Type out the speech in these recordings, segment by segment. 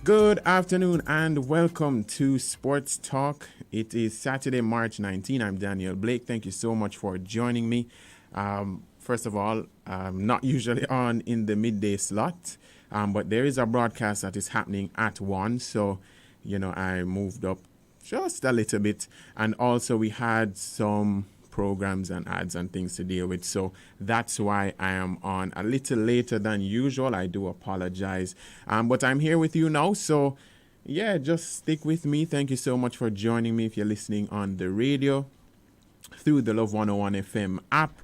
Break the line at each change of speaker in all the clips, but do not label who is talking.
Good afternoon and welcome to Sports Talk. It is Saturday, March 19. I'm Daniel Blake. Thank you so much for joining me. First of all, I'm not usually on in the midday slot, but there is a broadcast that is happening at 1. So, I moved up just a little bit. And also, we had some programs and ads and things to deal with. So that's why I am on a little later than usual. I do apologize. But I'm here with you now. So yeah, just stick with me. Thank you so much for joining me if you're listening on the radio through the Love 101 FM app,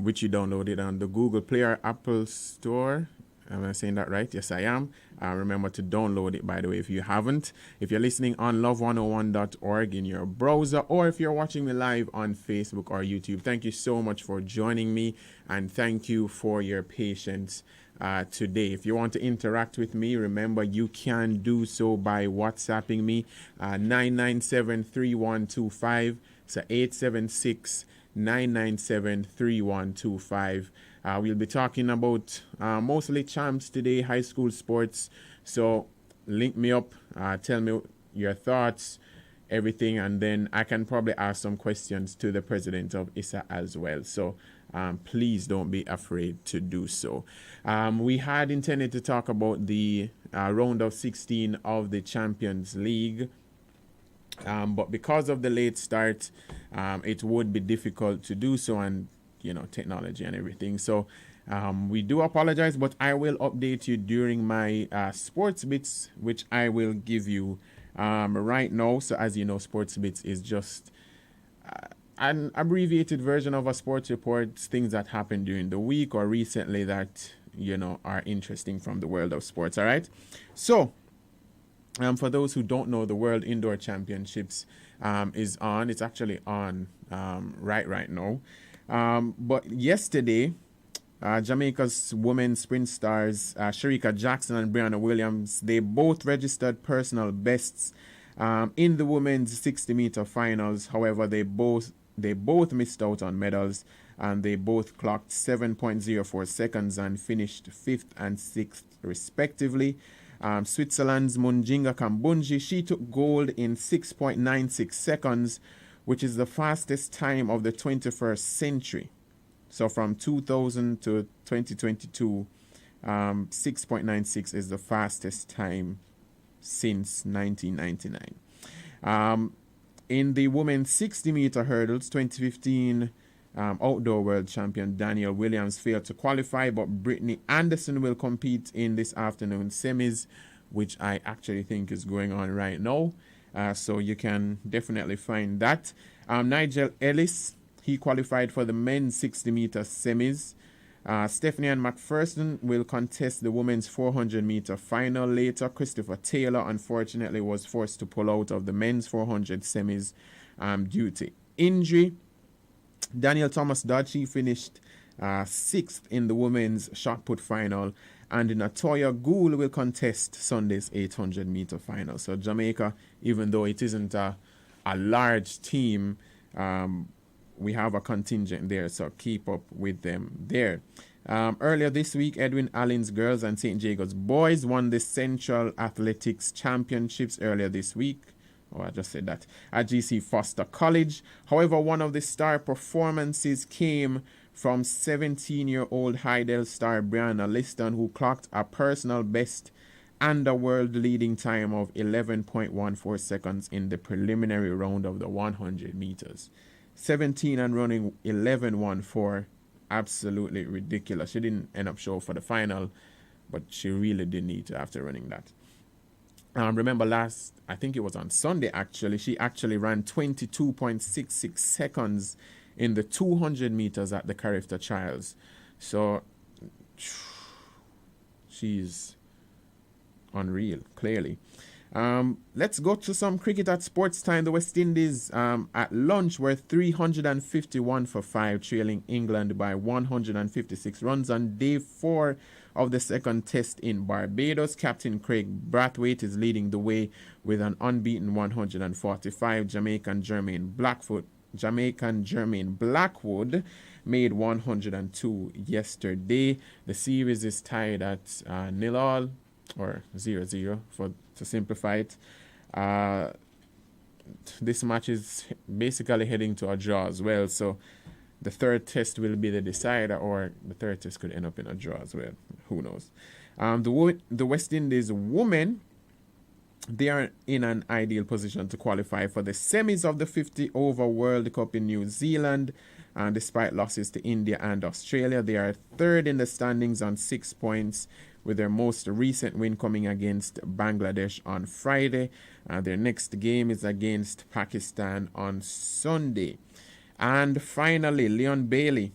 which you downloaded on the Google Play or Apple Store. Am I saying that right? Yes, I am. Remember to download it, by the way, if you haven't. If you're listening on love101.org in your browser, or if you're watching me live on Facebook or YouTube, thank you so much for joining me, and thank you for your patience today. If you want to interact with me, remember you can do so by WhatsApping me, 997-3125, so 876-997-3125. We'll be talking about mostly champs today, high school sports. So link me up, tell me your thoughts, everything, and then I can probably ask some questions to the president of ISSA as well. So please don't be afraid to do so. We had intended to talk about the round of 16 of the Champions League. But because of the late start, it would be difficult to do so, and technology and everything. So we do apologize, but I will update you during my sports bits, which I will give you right now. So as you know, sports bits is just an abbreviated version of a sports report, things that happened during the week or recently that are interesting from the world of sports. All right. So for those who don't know, the World Indoor Championships is on. It's actually on right now. But yesterday, Jamaica's women sprint stars, Sherika Jackson and Brianna Williams, they both registered personal bests in the women's 60-meter finals. However, they both missed out on medals, and they both clocked 7.04 seconds and finished 5th and 6th respectively. Switzerland's Munjinga Kambunji, she took gold in 6.96 seconds, which is the fastest time of the 21st century. So from 2000 to 2022, 6.96 is the fastest time since 1999. In the women's 60-meter hurdles, 2015 outdoor world champion Danielle Williams failed to qualify, but Brittany Anderson will compete in this afternoon's semis, which I actually think is going on right now. So you can definitely find that. Nigel Ellis, he qualified for the men's 60-meter semis. Stephanie Ann McPherson will contest the women's 400-meter final later. Christopher Taylor, unfortunately, was forced to pull out of the men's 400 semis due to injury. Daniel Thomas Dodge, he finished 6th in the women's shot put final. And Natoya Gould will contest Sunday's 800-meter final. So Jamaica, even though it isn't a large team, we have a contingent there, so keep up with them there. Earlier this week, Edwin Allen's girls and St. Jacob's boys won the Central Athletics Championships earlier this week. Oh, I just said that. At GC Foster College. However, one of the star performances came from 17-year-old Heidel star Brianna Liston, who clocked a personal best and a world leading time of 11.14 seconds in the preliminary round of the 100 meters. 17 and running 11.14, absolutely ridiculous. She didn't end up showing for the final, but she really did need to after running that. Remember I think it was on Sunday actually, she actually ran 22.66 seconds in the 200 meters at the Carifta Trials. So she's unreal, clearly. Let's go to some cricket at sports time. The West Indies at lunch were 351 for 5, trailing England by 156 runs on day 4 of the second test in Barbados. Captain Craig Brathwaite is leading the way with an unbeaten 145. Jamaican Jermaine Blackwood made 102 yesterday. The series is tied at 0-0. or 0-0 to simplify it. This match is basically heading to a draw as well. So the third test will be the decider, or the third test could end up in a draw as well. Who knows? The West Indies women, they are in an ideal position to qualify for the semis of the 50-over World Cup in New Zealand. Despite losses to India and Australia, they are third in the standings on 6 points, with their most recent win coming against Bangladesh on Friday. Their next game is against Pakistan on Sunday. And finally, Leon Bailey,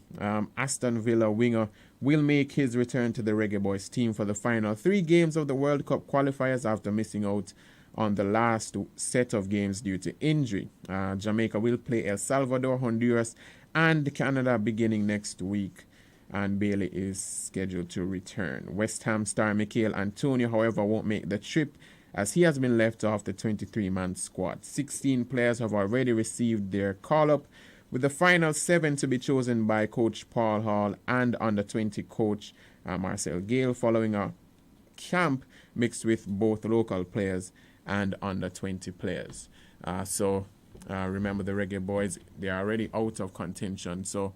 Aston Villa winger, will make his return to the Reggae Boys team for the final 3 games of the World Cup qualifiers after missing out on the last set of games due to injury. Jamaica will play El Salvador, Honduras, and Canada beginning next week, and Bailey is scheduled to return. West Ham star Mikel Antonio, however, won't make the trip, as he has been left off the 23-man squad. 16 players have already received their call-up, with the final 7 to be chosen by Coach Paul Hall and under-20 coach Marcel Gale, following a camp mixed with both local players and under-20 players. So remember, the Reggae Boys, they are already out of contention, so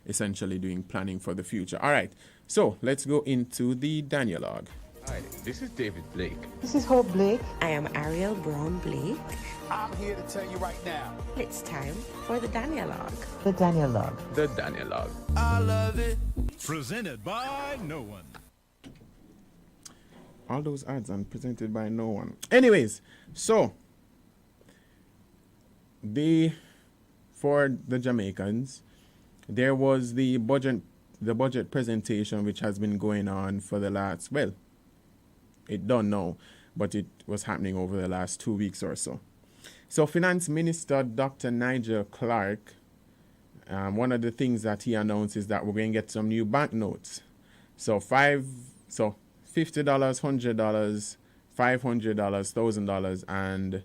essentially doing planning for the future. All right, so let's go into the Daniel log.
Hi, this is David Blake.
This is Hope Blake.
I am Ariel Brown Blake.
I'm here to tell you right now.
It's time for the Daniel log.
The Daniel log.
The Daniel log.
I love it.
Presented by no one.
All those ads and presented by no one. Anyways, so for the Jamaicans, there was the budget presentation, which has been going on for the last, well, it don't know, but it was happening over the last 2 weeks or so. So Finance Minister Dr. Nigel Clark, one of the things that he announced is that we're going to get some new banknotes. So $50, $100, $500, $1,000, and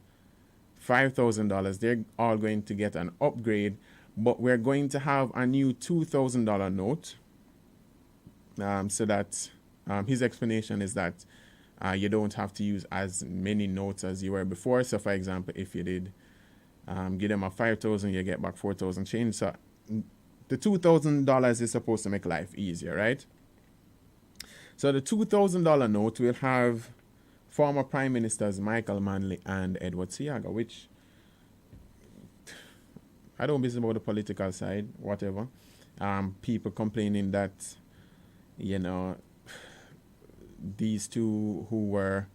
$5,000. They're all going to get an upgrade, but we're going to have a new $2,000 note. So that his explanation is that you don't have to use as many notes as you were before. So, for example, if you did give them a $5,000, you get back $4,000 change. So the $2,000 is supposed to make life easier, right? So the $2,000 note will have former Prime Ministers Michael Manley and Edward Seaga, which I don't business about the political side, whatever. People complaining that, you know, these two who were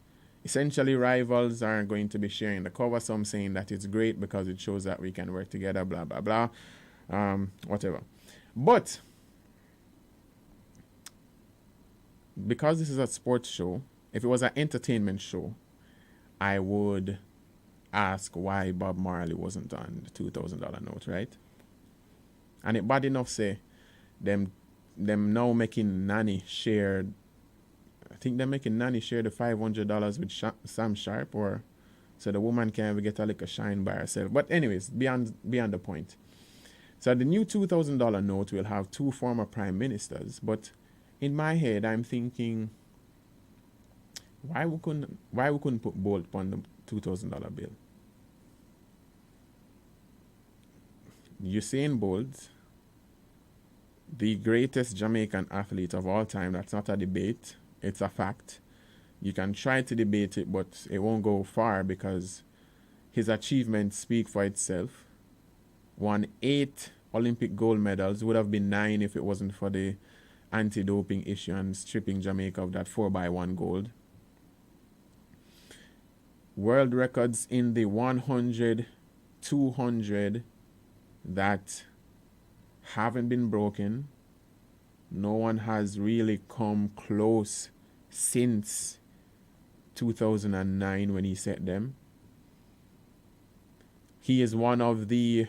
essentially rivals are going to be sharing the cover. Some saying that it's great because it shows that we can work together, blah, blah, blah, whatever. But because this is a sports show, if it was an entertainment show, I would ask why Bob Marley wasn't on the $2,000 note, right? And it bad enough say them now making Nanny share. I think they're making Nanny share the $500 with Sam Sharp, or so the woman can ever get a little shine by herself. But anyways, beyond the point. So the new $2,000 note will have 2 former prime ministers, but in my head I'm thinking, why we couldn't put Bolt on the $2,000 bill? Usain Bolt, the greatest Jamaican athlete of all time. That's not a debate. It's a fact. You can try to debate it, but it won't go far because his achievements speak for itself. Won 8 Olympic gold medals. Would have been 9 if it wasn't for the anti-doping issue and stripping Jamaica of that 4x1 gold. World records in the 100, 200 that haven't been broken. No one has really come close since 2009 when he set them. He is one of the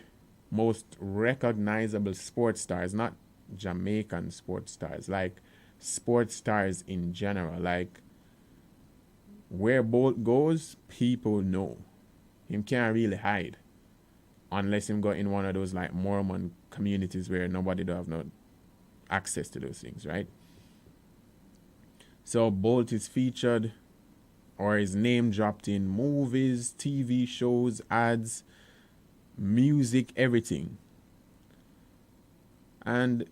most recognizable sports stars, not Jamaican sports stars, like sports stars in general. Like where Bolt goes, people know. Him can't really hide. Unless him go in one of those like Mormon communities where nobody don't have no access to those things, right? So Bolt is featured or is name dropped in movies, TV shows, ads, music, everything. And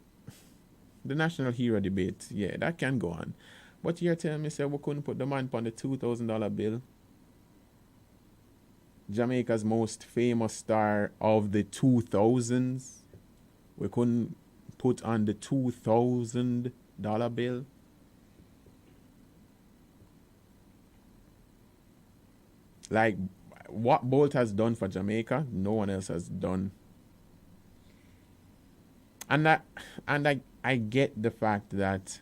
the national hero debate, yeah, that can go on. But you're telling me, say, we couldn't put the man on the $2,000 bill? Jamaica's most famous star of the 2000s, we couldn't put on the $2,000 bill? Like, what Bolt has done for Jamaica, no one else has done. And I get the fact that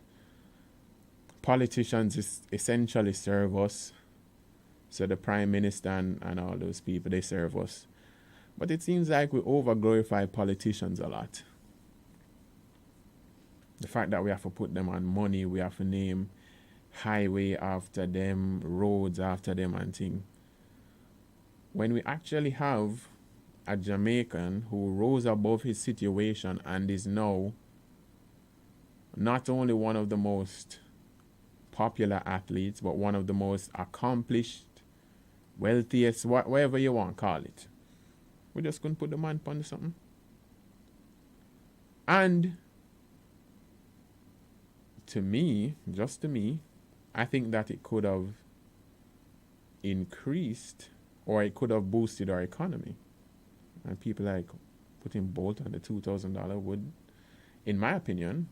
politicians essentially serve us. So the Prime Minister and all those people, they serve us. But it seems like we over-glorify politicians a lot. The fact that we have to put them on money, we have to name highway after them, roads after them and things. When we actually have a Jamaican who rose above his situation and is now not only one of the most popular athletes, but one of the most accomplished, wealthiest, whatever you want to call it. We just couldn't put the man on something. And to me, just to me, I think that it could have increased or it could have boosted our economy. And people like putting Bolt on the $2,000 would, in my opinion,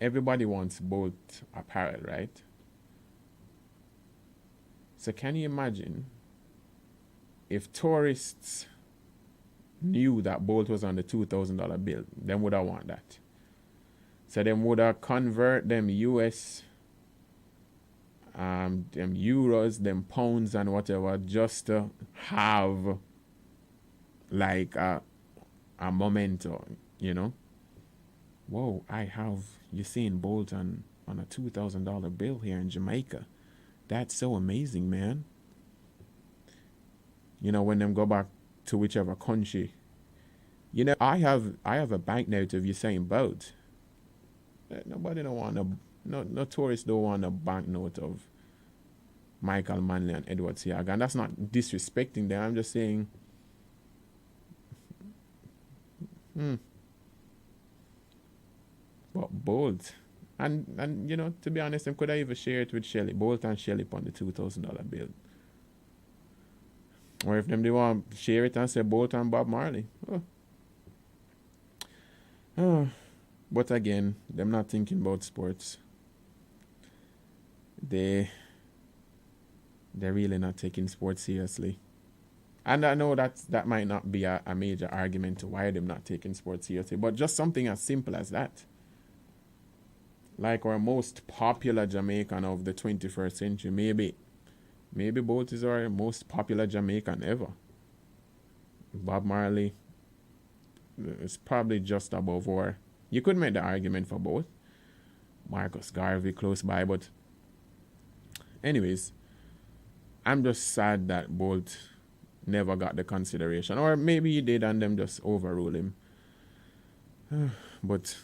everybody wants Bolt apparel, right? So can you imagine if tourists knew that Bolt was on the $2,000 bill, then would I want that? So them would have convert them US, them euros, them pounds and whatever, just to have like a memento, you know? Whoa, I have Usain Bolt on a $2,000 bill here in Jamaica. That's so amazing, man. You know, when them go back to whichever country. You know, I have a banknote of Usain Bolt. Nobody don't want no tourists don't want a banknote of Michael Manley and Edward Siaga. And that's not disrespecting them. I'm just saying, but Bolt. And you know, to be honest, I could have even share it with Shelly. Bolt and Shelly on the $2,000 bill. Or if them they want to share it and say Bolt and Bob Marley. But again, them not thinking about sports. They're really not taking sports seriously. And I know that might not be a major argument to why them not taking sports seriously, but just something as simple as that. Like our most popular Jamaican of the 21st century, maybe Bolt is our most popular Jamaican ever. Bob Marley is probably just above, or you could make the argument for both. Marcus Garvey close by, but anyways, I'm just sad that Bolt never got the consideration, or maybe he did and them just overruled him. But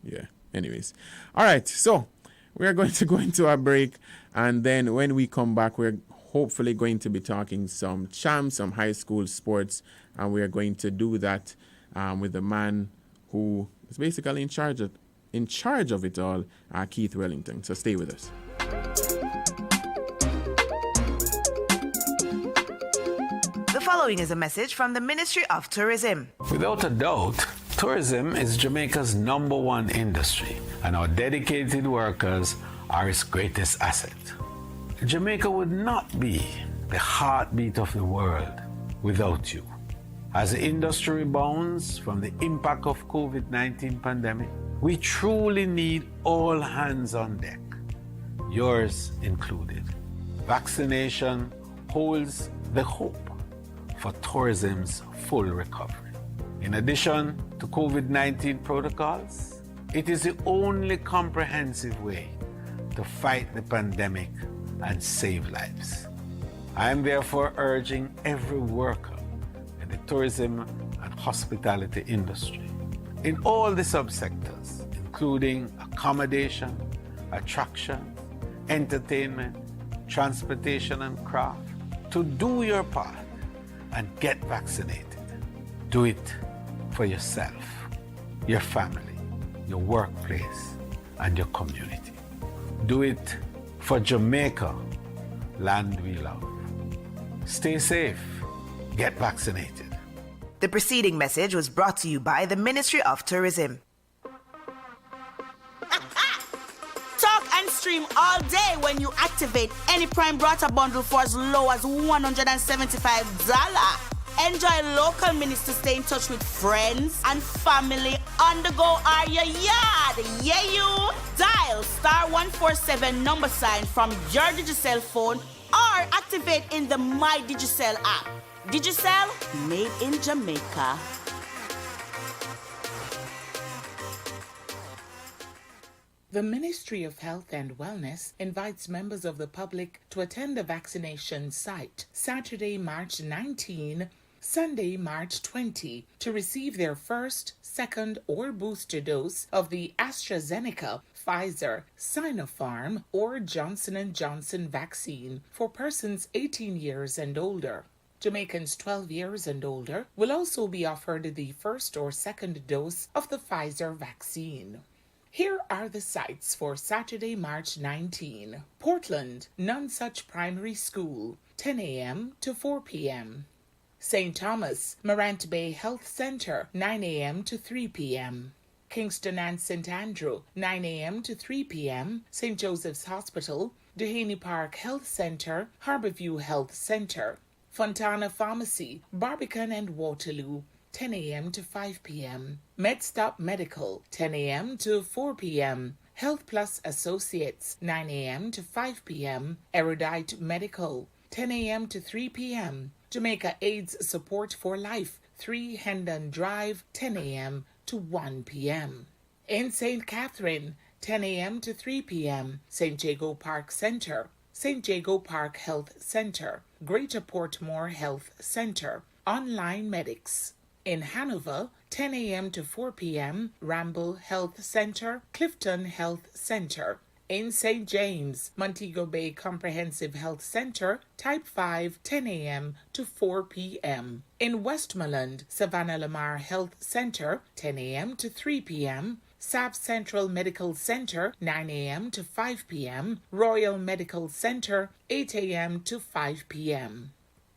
yeah, anyways. All right, so we're going to go into a break, and then when we come back, we're hopefully going to be talking some champs, some high school sports, and we're going to do that with the man who is basically in charge of it all, Keith Wellington. So stay with us.
The following is a message from the Ministry of Tourism.
Without a doubt, tourism is Jamaica's #1 industry, and our dedicated workers are its greatest asset. Jamaica would not be the heartbeat of the world without you. As the industry rebounds from the impact of COVID-19 pandemic, we truly need all hands on deck, yours included. Vaccination holds the hope for tourism's full recovery. In addition to COVID-19 protocols, it is the only comprehensive way to fight the pandemic and save lives. I am therefore urging every worker in the tourism and hospitality industry, in all the subsectors, including accommodation, attraction, entertainment, transportation, and craft. To do your part and get vaccinated, do it for yourself, your family, your workplace, and your community. Do it for Jamaica, land we love. Stay safe. Get vaccinated.
The preceding message was brought to you by the Ministry of Tourism.
Talk and stream all day when you activate any Prime Brata bundle for as low as $175. Enjoy local minutes to stay in touch with friends and family on the go or your yard. Yeah, you. Dial *147 number sign from your Digicel phone or activate in the My Digicel app. Digicel, made in Jamaica.
The Ministry of Health and Wellness invites members of the public to attend the vaccination site Saturday, March 19, Sunday, March 20, to receive their first, second, or booster dose of the AstraZeneca, Pfizer, Sinopharm, or Johnson & Johnson vaccine for persons 18 years and older. Jamaicans 12 years and older will also be offered the first or second dose of the Pfizer vaccine. Here are the sites for Saturday, March 19. Portland, Nonsuch Primary School, 10 a.m. to 4 p.m. St. Thomas, Morant Bay Health Center, 9 a.m. to 3 p.m. Kingston and St. Andrew, 9 a.m. to 3 p.m. St. Joseph's Hospital, Dehaney Park Health Center, Harborview Health Center. Fontana Pharmacy, Barbican and Waterloo, 10 a.m. to 5 p.m. MedStop Medical, 10 a.m. to 4 p.m. Health Plus Associates, 9 a.m. to 5 p.m. Erudite Medical, 10 a.m. to 3 p.m. Jamaica AIDS Support for Life, 3 Hendon Drive, 10 a.m. to 1 p.m. In St. Catherine, 10 a.m. to 3 p.m. St. Jago Park Center, St. Jago Park Health Center, Greater Portmore Health Center, Online Medics. In Hanover, 10 a.m. to 4 p.m., Ramble Health Center, Clifton Health Center. In St. James, Montego Bay Comprehensive Health Center, Type 5, 10 a.m. to 4 p.m. In Westmoreland, Savannah Lamar Health Center, 10 a.m. to 3 p.m. South Central Medical Center, 9 a.m. to 5 p.m. Royal Medical Center, 8 a.m. to 5 p.m.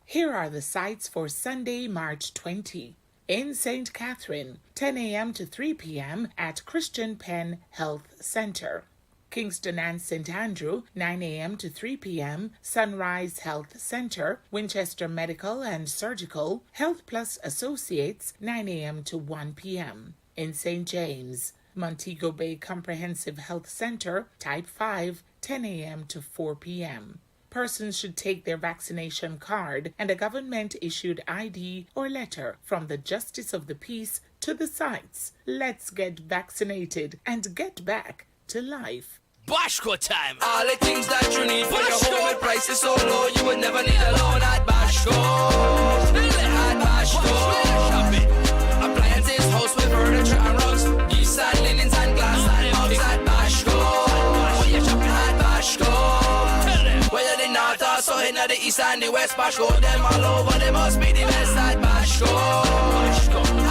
Here are the sites for Sunday, March 20. In St. Catherine, 10 a.m. to 3 p.m. at Christian Penn Health Center. Kingston and St. Andrew, 9 a.m. to 3 p.m. Sunrise Health Center, Winchester Medical and Surgical, Health Plus Associates, 9 a.m. to 1 p.m. In St. James, Montego Bay Comprehensive Health Center, Type 5, 10 a.m. to 4 p.m. Persons should take their vaccination card and a government-issued ID or letter from the Justice of the Peace to the sites. Let's get vaccinated and get back to life.
Bashko time. All the things that you need for your home with prices so low, you would never need a loan at Bashko. At Bashko. Shopping. Appliances, house with furniture and rugs. East side linens and glass and mugs at Bashko. At Bashko. Whether they north or so in the east and the west, Bashko. Them all over, they must be the best at Bashko.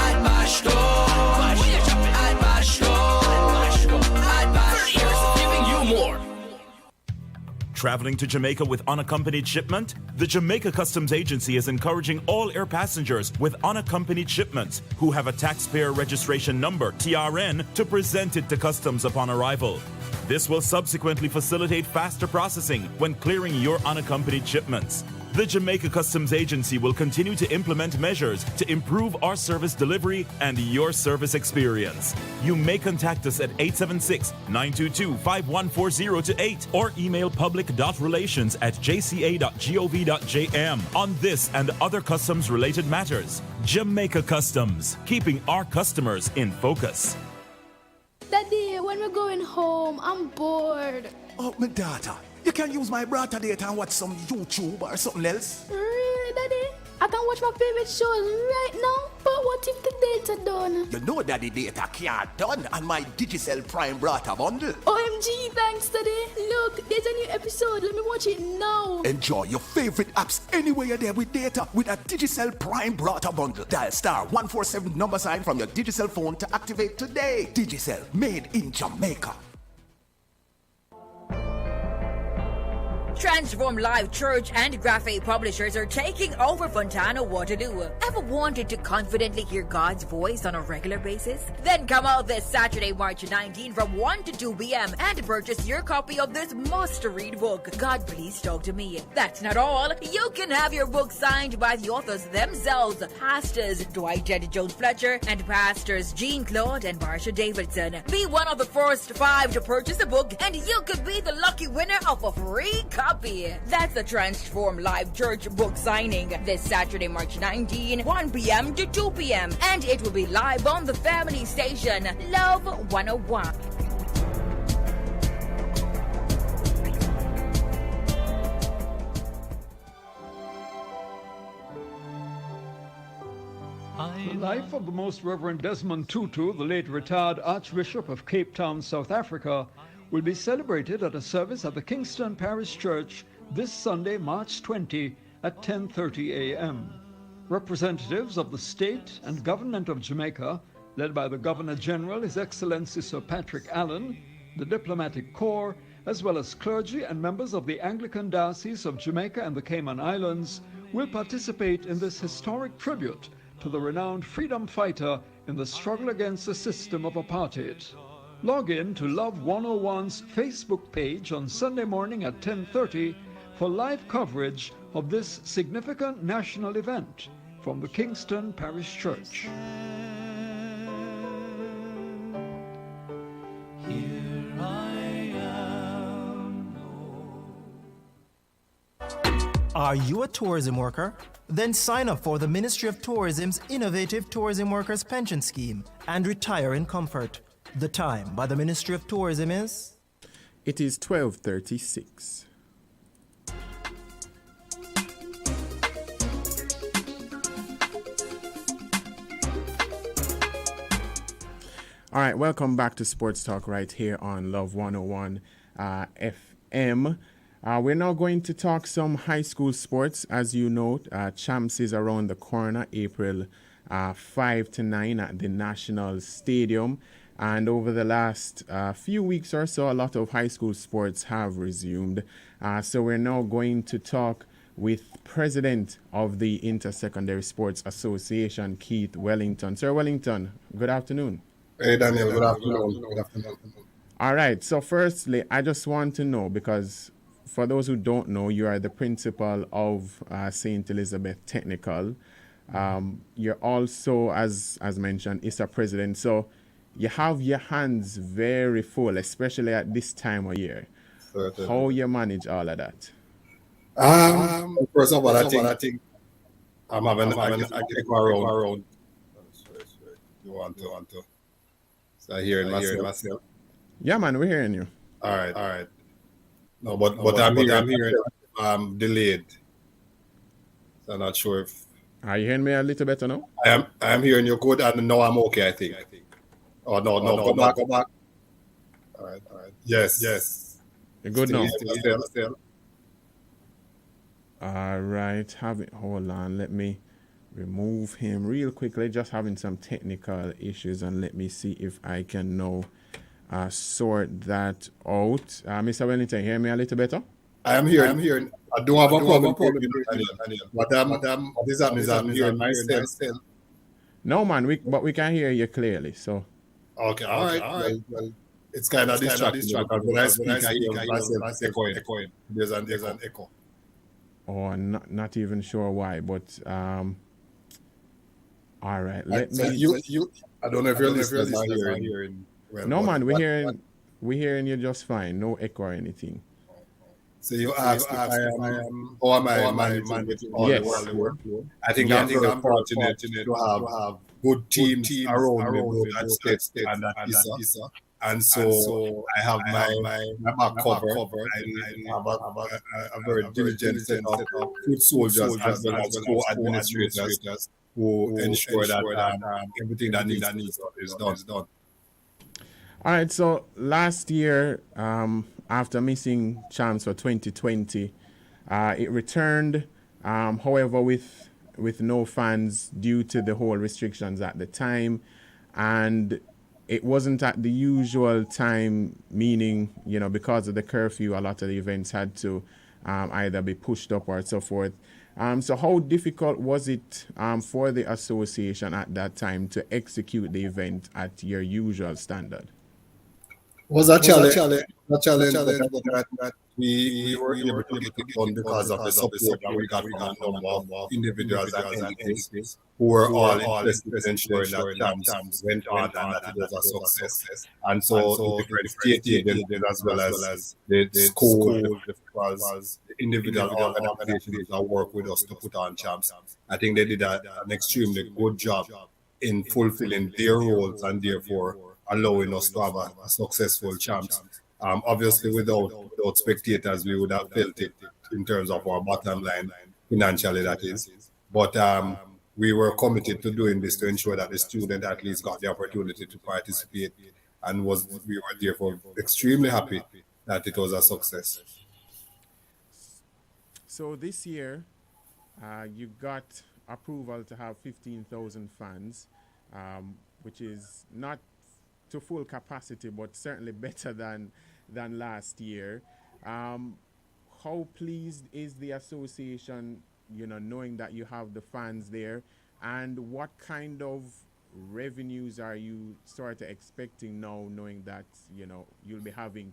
At Bashko. At Bashko. At Bashko. Giving you more.
Traveling to Jamaica with unaccompanied shipment? The Jamaica Customs Agency is encouraging all air passengers with unaccompanied shipments who have a taxpayer registration number, TRN, to present it to customs upon arrival. This will subsequently facilitate faster processing when clearing your unaccompanied shipments. The Jamaica Customs Agency will continue to implement measures to improve our service delivery and your service experience. You may contact us at 876-922-5140-8 or email public.relations@jca.gov.jm on this and other customs-related matters. Jamaica Customs, keeping our customers in focus.
Daddy, when we're going home, I'm bored.
Oh, my daughter, you can use my brata data and watch some YouTube or something else.
Really, Daddy? I can watch my favorite shows right now, but what if the data done?
You know that the data can't done on my Digicel Prime Brata bundle.
OMG, thanks, Daddy. Look, there's a new episode. Let me watch it now.
Enjoy your favorite apps anywhere you're there with data with a Digicel Prime Brata bundle. Dial star 147 number sign from your Digicel phone to activate today. Digicel, made in Jamaica.
Transform Live Church and Graphic Publishers are taking over Fontana Waterloo. Ever wanted to confidently hear God's voice on a regular basis? Then come out this Saturday, March 19 from 1 to 2 p.m. and purchase your copy of this must-read book, God Please Talk to Me. That's not all. You can have your book signed by the authors themselves, Pastors Dwight J. Jones Fletcher and Pastors Jean-Claude and Marsha Davidson. Be one of the first 5 to purchase a book and you could be the lucky winner of a free copy. That's the Transform Live Church book signing this Saturday, March 19, 1 p.m. to 2 p.m. And it will be live on the family station, Love 101.
The life of the Most Reverend Desmond Tutu, the late retired Archbishop of Cape Town, South Africa, will be celebrated at a service at the Kingston Parish Church this Sunday, March 20 at 10:30 a.m. Representatives of the state and government of Jamaica, led by the Governor General, His Excellency Sir Patrick Allen, the Diplomatic Corps, as well as clergy and members of the Anglican Diocese of Jamaica and the Cayman Islands, will participate in this historic tribute to the renowned freedom fighter in the struggle against the system of apartheid. Log in to Love 101's Facebook page on Sunday morning at 10:30 for live coverage of this significant national event from the Kingston Parish Church.
Are you a tourism worker? Then sign up for the Ministry of Tourism's innovative Tourism Workers Pension Scheme and retire in comfort. The time by the Ministry of Tourism is?
It is 12:36. All right, welcome back to Sports Talk right here on Love 101 FM. We're now going to talk some high school sports. As you know, Champs is around the corner, April 5 to 9 at the National Stadium. And over the last few weeks or so, a lot of high school sports have resumed. So we're now going to talk with President of the Intersecondary Sports Association, Keith Wellington. Sir Wellington, good afternoon.
Hey, Daniel, good afternoon. Good afternoon.
All right. So firstly, I just want to know, because for those who don't know, you are the principal of St. Elizabeth Technical. You're also, as mentioned, ISSA president. So you have your hands very full, especially at this time of year. Certainly. How you manage all of that?
First of all, I think I'm having a go around. You want to? So I hearing myself.
Yeah, man, we're hearing you.
All right. No, but I'm hearing delayed. So I'm not sure if.
Are you hearing me a little better now?
I am hearing you good, and now I'm okay, I think. Oh, no, go back. All right. Yes.
You're good now?
Still.
All right. Hold on. Let me remove him real quickly. Just having some technical issues, and let me see if I can now sort that out. Mr. Wellington, hear me a little better?
I am hearing. I don't have a problem. But this is I'm hearing myself still.
No, man, but we can hear you clearly, so.
Okay, all right. Well, it's kind of distracting because when I speak, I hear myself echoing. There's an echo.
Oh, I'm not even sure why, but all right. Let me.
You. I don't know if you're hearing.
Well, no, man, we're hearing you just fine. No echo or anything.
So you asked if I am, or am I managing all the workload? I think I'm very fortunate to have good teams around me, both at state and at ISSA. And so I have my back covered. I have a very diligent set of foot soldiers as well as co-administrators who ensure that everything that needs to be done is done.
All right, so last year, after missing chance for 2020, it returned, however, with no fans due to the whole restrictions at the time. And it wasn't at the usual time, meaning, because of the curfew, a lot of the events had to either be pushed up or so forth. So how difficult was it for the association at that time to execute the event at your usual standard?
Was a challenge, but we were able to get it done because of the support that we got from a number of individuals and entities who were all interested in ensuring that camps went on and that it was a success. And so the different state agencies as well as the school, the individual organizations that work with us to put on champs, I think they did an extremely good job in fulfilling their roles and therefore allowing us to have a successful champs. Obviously, without spectators, we would have felt it in terms of our bottom line, financially, that is. But we were committed to doing this to ensure that the student at least got the opportunity to participate, and we were therefore extremely happy that it was a success.
So this year, you got approval to have 15,000 fans, which is not to full capacity, but certainly better than last year. How pleased is the association, knowing that you have the fans there, and what kind of revenues are you sort of expecting now, knowing that you'll be having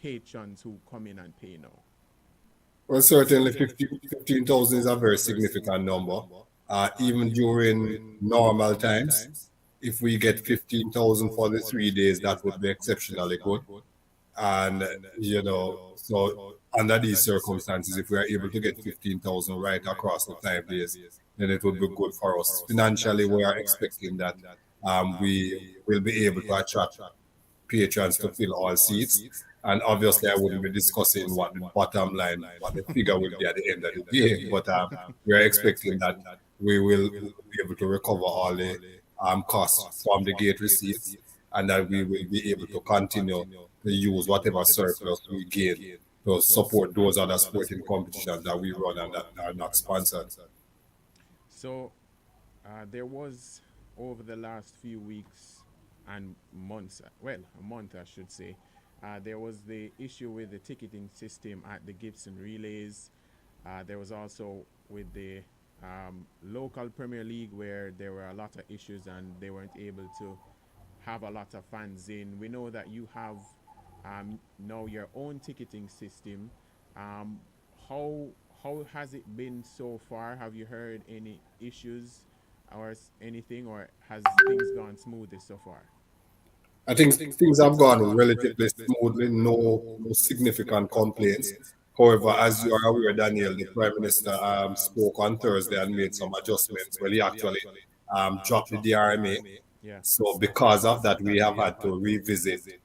patrons who come in and pay now?
Well, certainly 15,000 is a very significant number. Even during normal times, if we get 15,000 for the 3 days, that would be exceptionally good. And, so under these circumstances, if we are able to get 15,000 right across the 5 days, then it would be good for us. Financially, we are expecting that we will be able to attract patrons to fill all seats. And obviously, I wouldn't be discussing what the bottom line, what the figure will be at the end of the day. But we are expecting that we will be able to recover all the costs from the gate receipts, and that we will be able to continue to use whatever surplus we gain to support those other sporting competitions that we run and that are not sponsored.
So there was, over the last few weeks and months, well, a month I should say, there was the issue with the ticketing system at the Gibson Relays. There was also with the local Premier League, where there were a lot of issues and they weren't able to have a lot of fans in. We know that you have now your own ticketing system. How has it been so far? Have you heard any issues or anything, or has things gone smoothly so far?
I think things have gone relatively smoothly, no significant complaints. However, as you are aware, Daniel, the Prime Minister spoke on Thursday and made some adjustments. Well, he actually dropped the DRMA.
Yeah.
So because of that, we have had to revisit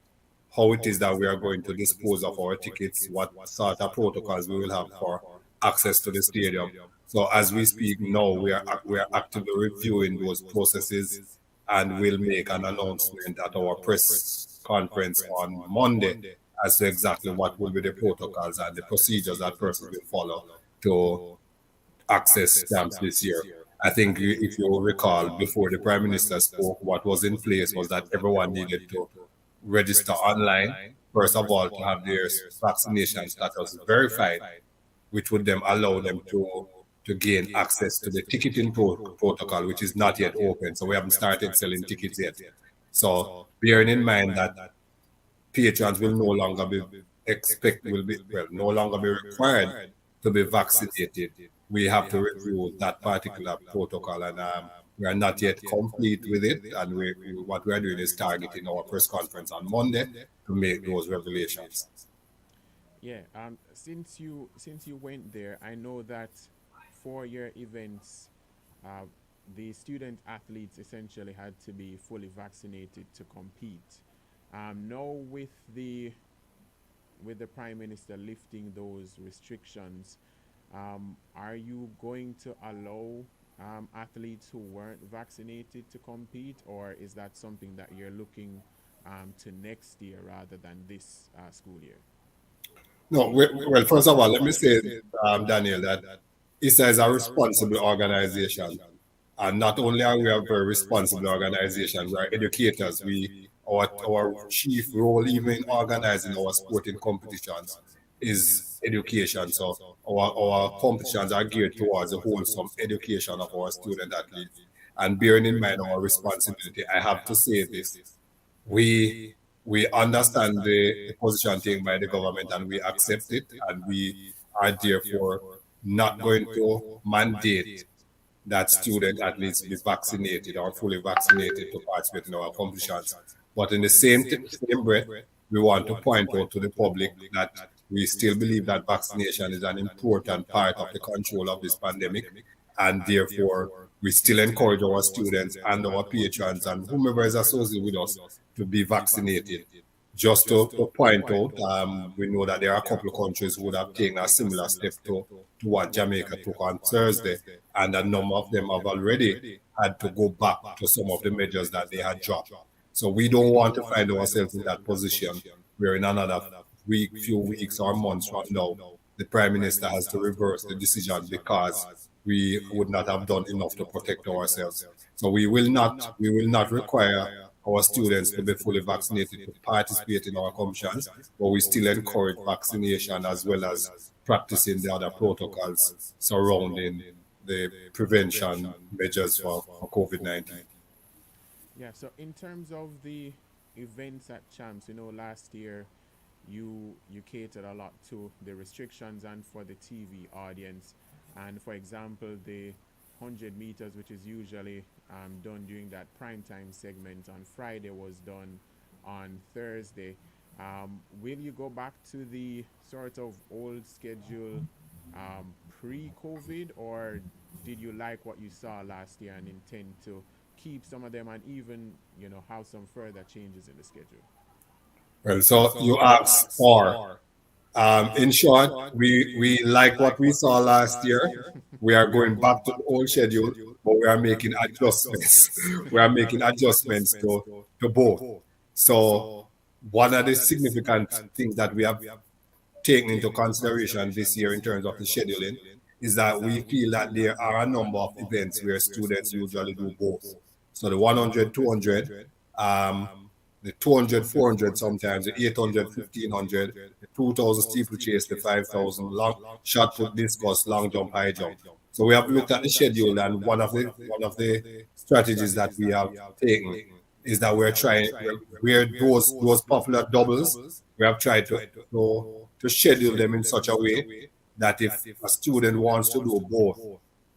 how it is that we are going to dispose of our tickets, what sort of protocols we will have for access to the stadium. So as we speak now, we are actively reviewing those processes, and we'll make an announcement at our press conference on Monday as to exactly what will be the protocols and the procedures that persons will follow to access camps this year. I think if you recall, before the Prime Minister spoke, what was in place was that everyone needed to register online, first of all, to have their vaccination status verified, which would then allow them to gain access to the ticketing protocol, which is not yet open. So we haven't started selling tickets yet. So bearing in mind that patrons will no longer be required to be vaccinated, we have to review that particular protocol, and we are not yet complete with it. And what we are doing is targeting our press conference on Monday to make those revelations.
Yeah. Since you went there, I know that for your events, the student athletes essentially had to be fully vaccinated to compete. Now with the Prime Minister lifting those restrictions, are you going to allow athletes who weren't vaccinated to compete, or is that something that you're looking to next year rather than this school year?
No, well, first of all, let me say, Daniel, that ISSA is a responsible organization. And not only are we a very responsible organization, we are educators. Our chief role, even in organizing our sporting competitions, is education. So our competitions are geared towards the wholesome education of our student athletes. And bearing in mind our responsibility, I have to say this: we we understand the position taken by the government and we accept it, and we are therefore not going to mandate that student athletes be vaccinated or fully vaccinated to participate in our competitions. But in the same breath, we want to point out to the public that we still believe that vaccination is an important part of the control of this pandemic, and therefore we still encourage our students and our patrons and whomever is associated with us to be vaccinated. Just to point out, we know that there are a couple of countries who would have taken a similar step to what Jamaica took on Thursday, and a number of them have already had to go back to some of the measures that they had dropped. So we don't want to find ourselves in that position where in another few weeks or months from now, the Prime Minister has to reverse the decision because we would not have done enough to protect ourselves. So we will not require our students to be fully vaccinated to participate in our competitions, but we still encourage vaccination as well as practicing the other protocols surrounding the prevention measures for COVID-19.
Yeah, so in terms of the events at Champs, last year you catered a lot to the restrictions and for the TV audience. And for example, the 100 meters, which is usually done during that primetime segment on Friday, was done on Thursday. Will you go back to the sort of old schedule pre-COVID, or did you like what you saw last year and intend to keep some of them and even, have some further changes in the schedule?
Well, so you asked for. In short, we like what we saw last year. We are going back to the old schedule, but we are making adjustments. We are making adjustments to both. So one of the significant things that we have taken into consideration this year in terms of the scheduling is that we feel that there are a number of events where students usually do both. So the 100, 200, the 200, 400 sometimes, the 800, 1500, the 2000 steeplechase, the 5000, long shot put, discus, long jump, high jump. So we have looked at the schedule, and one of the strategies that we have taken is that we're trying, where those popular doubles, we have tried to schedule them in such a way that if a student wants to do both,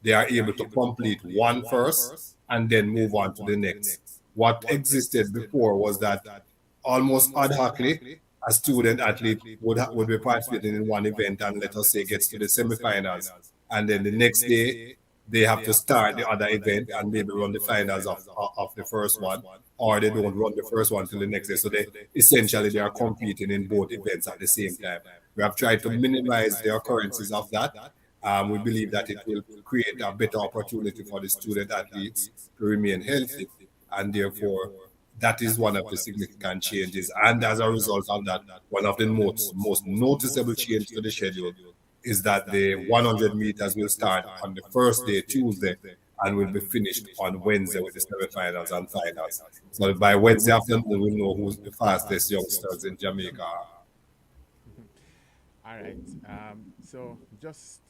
they are able to complete one first and then move on to the next. What existed before was that almost ad hocly, a student athlete would be participating in one event and, let us say, gets to the semifinals, and then the next day they have to start the other event and maybe run the finals of the first one, or they don't run the first one till the next day. So they are competing in both events at the same time. We have tried to minimize the occurrences of that. We believe that it will create a better opportunity for the student athletes to remain healthy, and therefore that is one of the significant changes. And as a result of that, one of the most noticeable changes to the schedule is that the 100 meters will start on the first day, Tuesday, and will be finished on Wednesday with the semifinals and finals. So by Wednesday afternoon, we'll know who's the fastest youngsters in Jamaica.
All right. So just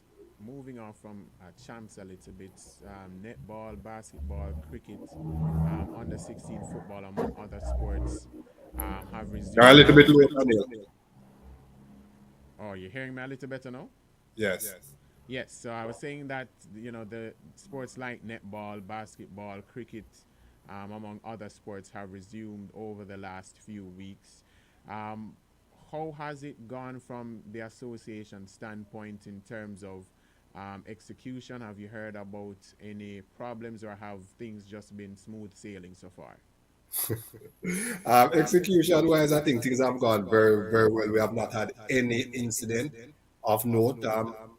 moving on from champs a little bit, netball, basketball, cricket, under 16 football, among other sports, have resumed.
You're a little bit low, Daniel.
Oh, you're hearing me a little better now?
Yes.
Yes. So I was saying that the sports like netball, basketball, cricket, among other sports, have resumed over the last few weeks. How has it gone from the association standpoint in terms of execution? Have you heard about any problems, or have things just been smooth sailing so far?
Execution wise, I think things have gone very, very well. We have not had any incident of note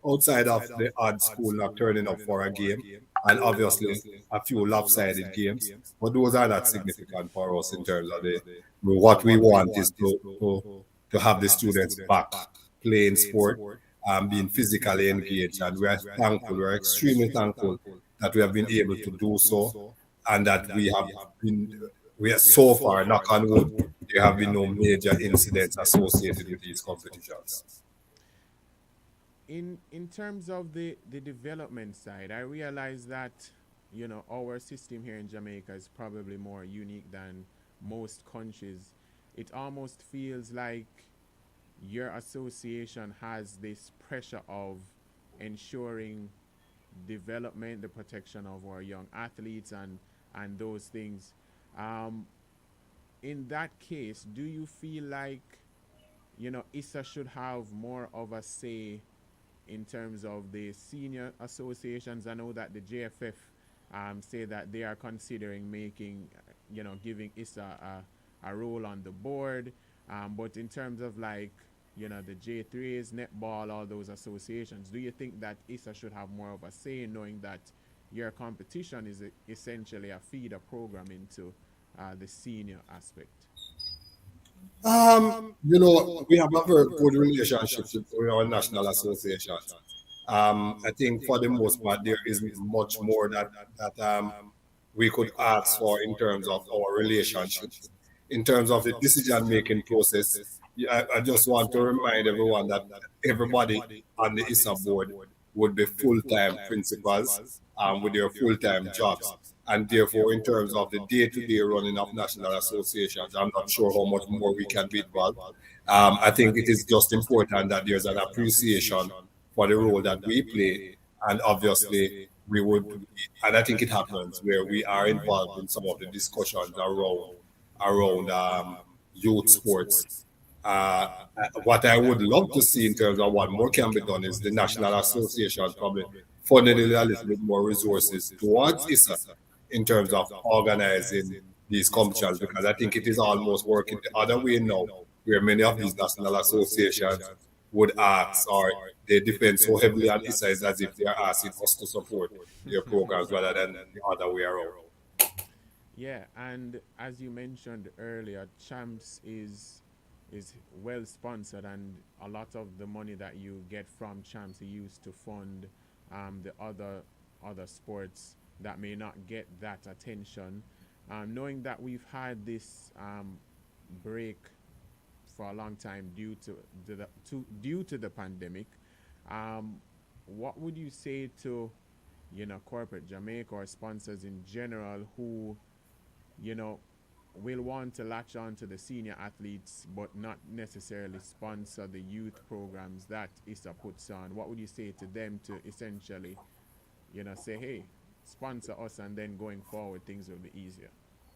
outside of the odd school not turning up for a game, and obviously a few lopsided games. But those are not significant for us in terms of the what we want is to have the students back playing sport, being physically engaged, and we are thankful. We are extremely thankful that we have been able to do so, and that we are so far, knock on wood, there have been no major incidents associated with these competitions.
In terms of the development side, I realize that our system here in Jamaica is probably more unique than most countries. It almost feels like your association has this pressure of ensuring development, the protection of our young athletes, and those things. In that case, do you feel like ISSA should have more of a say in terms of the senior associations? I know that the JFF say that they are considering making, giving ISSA a role on the board. But in terms of the J3s, netball, all those associations, do you think that ISSA should have more of a say, knowing that your competition is essentially a feeder program into the senior aspect?
We have a very good relationship with our national association. I think for the most part, there is much more that we could ask for in terms of our relationship. In terms of the decision-making process, I just want to remind everyone that everybody on the ISSA board would be full-time principals with their full-time jobs. And therefore, in terms of the day-to-day running of national associations, I'm not sure how much more we can be involved. I think it is just important that there's an appreciation for the role that we play. And obviously, and I think it happens where we are involved in some of the discussions around youth sports. What I would love to see in terms of what more can be done is the National Association probably funding a little bit more resources towards ISSA in terms of organizing these competitions, because I think it is almost working the other way now, where many of these national associations would ask, or they depend so heavily on ISSA, is as if they are asking us to support their programs rather than the other way around.
Yeah, and as you mentioned earlier, Champs is well sponsored, and a lot of the money that you get from Champs is used to fund the other sports that may not get that attention. Knowing that we've had this break for a long time due to the pandemic, what would you say to corporate Jamaica or sponsors in general who will want to latch on to the senior athletes but not necessarily sponsor the youth programs that ISSA puts on? What would you say to them to essentially say, hey, sponsor us, and then going forward things will be easier?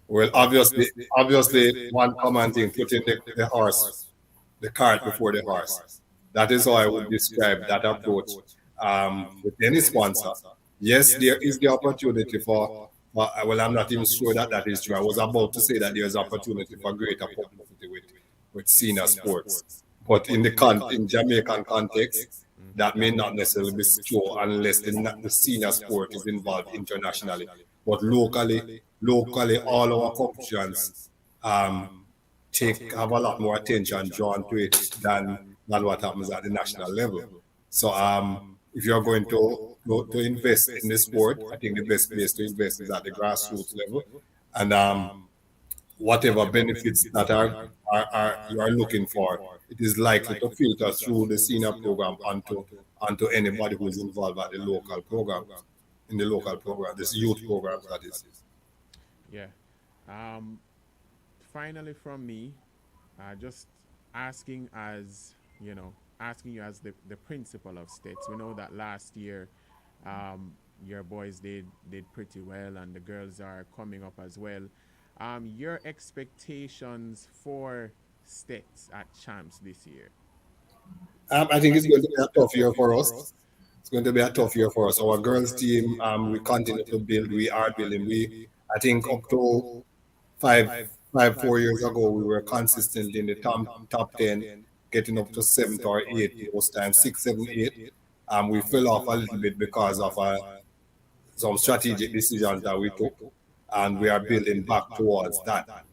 Well, obviously, one common thing: putting the cart before the horse. That is how I would describe that approach with any sponsor. Yes, there is the opportunity for. Well, I'm not even sure that is true. I was about to say that there's opportunity for greater publicity with senior sports, but in Jamaican context, that may not necessarily be true unless the senior sport is involved internationally. But locally, all our competitions have a lot more attention drawn to it than what happens at the national level. So if you're going to invest in the sport, I think the best place to invest is at the grassroots level, and whatever benefits that you are looking for, it is likely to filter through the senior program onto anybody who is involved at the local program, this youth program, that is.
Yeah. Finally, from me, just asking you as the principal of States. We know that last year your boys did pretty well, and the girls are coming up as well. Your expectations for States at Champs this year?
I think it's going to be a tough year for us. It's going to be a tough year for us. Our girls team, we continue to build. We are building. I think up to 4 years ago, we were consistently in the top 10, getting up to 7th or 8th, most times 6, 7, 8. We fell off a little bit because of some strategic decisions that we took, and we are building back towards that.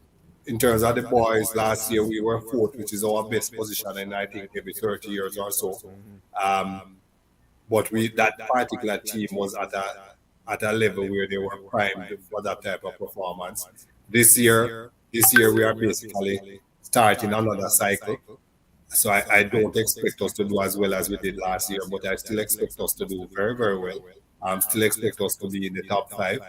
In terms of the boys, last year we were 4th, which is our best position in I think maybe 30 years or so. But that particular team was at a level where they were primed for that type of performance. This year we are basically starting another cycle. So I don't expect us to do as well as we did last year, but I still expect us to do very, very well. Still expect us to be in the top 5,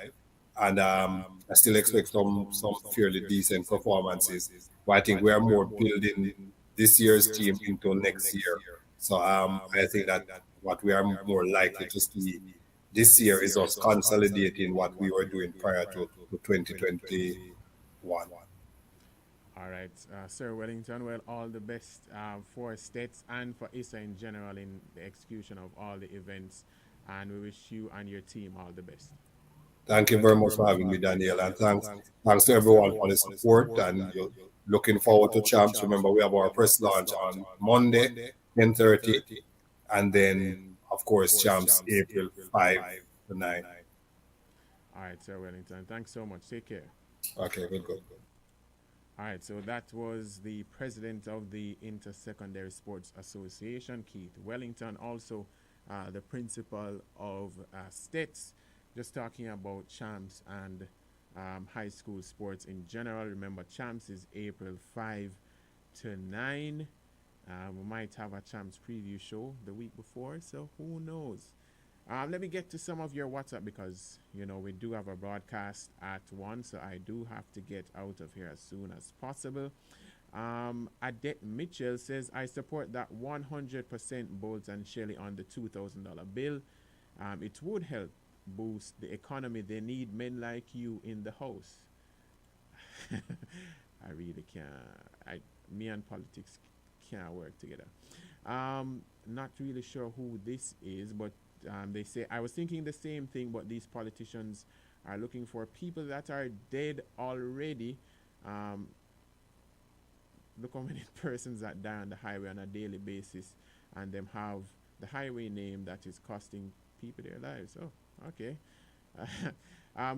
and I still expect some fairly decent performances. But I think we are more building this year's team into next year. So I think that what we are more likely to see this year is us consolidating what we were doing prior to 2021.
All right, Sir Wellington, well, all the best for States and for ISSA in general in the execution of all the events, and we wish you and your team all the best.
Thank you very much for having me, Daniel, and thanks to everyone for the support, and looking forward to Champs. Remember, we have our press launch on Monday, 10:30, and then, of course, Champs April 5 to 9.
All right, Sir Wellington, thanks so much. Take care.
Okay, good.
All right, so that was the president of the Inter-Secondary Sports Association, Keith Wellington, also the principal of States, just talking about Champs and high school sports in general. Remember, Champs is April 5 to 9. We might have a Champs preview show the week before, so who knows? Let me get to some of your WhatsApp because, we do have a broadcast at 1, so I do have to get out of here as soon as possible. Adette Mitchell says, I support that 100% Bolt and Shelley on the $2,000 bill. It would help boost the economy. They need men like you in the house. I really can't. Me and politics can't work together. Not really sure who this is, but they say, I was thinking the same thing, but these politicians are looking for people that are dead already. Look how many persons that die on the highway on a daily basis, and them have the highway name that is costing people their lives. Oh, okay.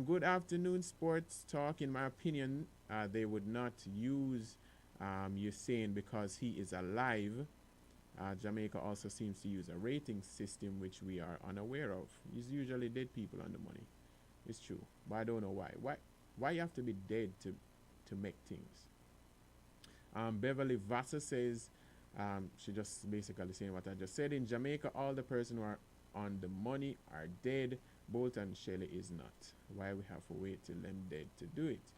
Good afternoon, Sports Talk. In my opinion, they would not use Usain because he is alive. Jamaica also seems to use a rating system which we are unaware of. It's usually dead people on the money. It's true, but I don't know why. Why you have to be dead to make things? Beverly Vassar says, she just basically saying what I just said. In Jamaica, all the persons who are on the money are dead. Bolt and Shelley is not. Why we have to wait till them dead to do it?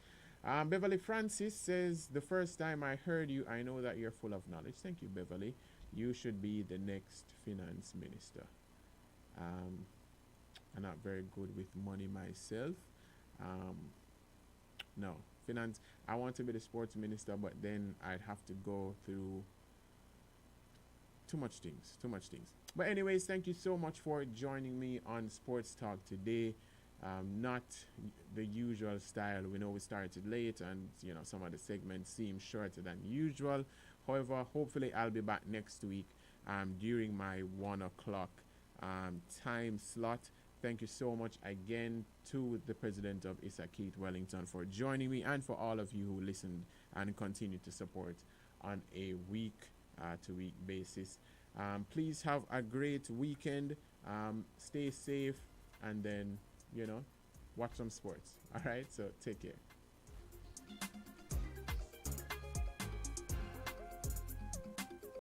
Beverly Francis says, the first time I heard you, I know that you're full of knowledge. Thank you, Beverly. You should be the next finance minister. I'm not very good with money myself. No, finance. I want to be the sports minister, but then I'd have to go through too much things. But anyways, thank you so much for joining me on Sports Talk today. Not the usual style. We know we started late, and some of the segments seem shorter than usual. However, hopefully I'll be back next week during my 1 o'clock time slot. Thank you so much again to the president of ISSA, Keith Wellington, for joining me, and for all of you who listened and continue to support on a week-to-week basis. Please have a great weekend. Stay safe, and then, watch some sports. All right, so take care.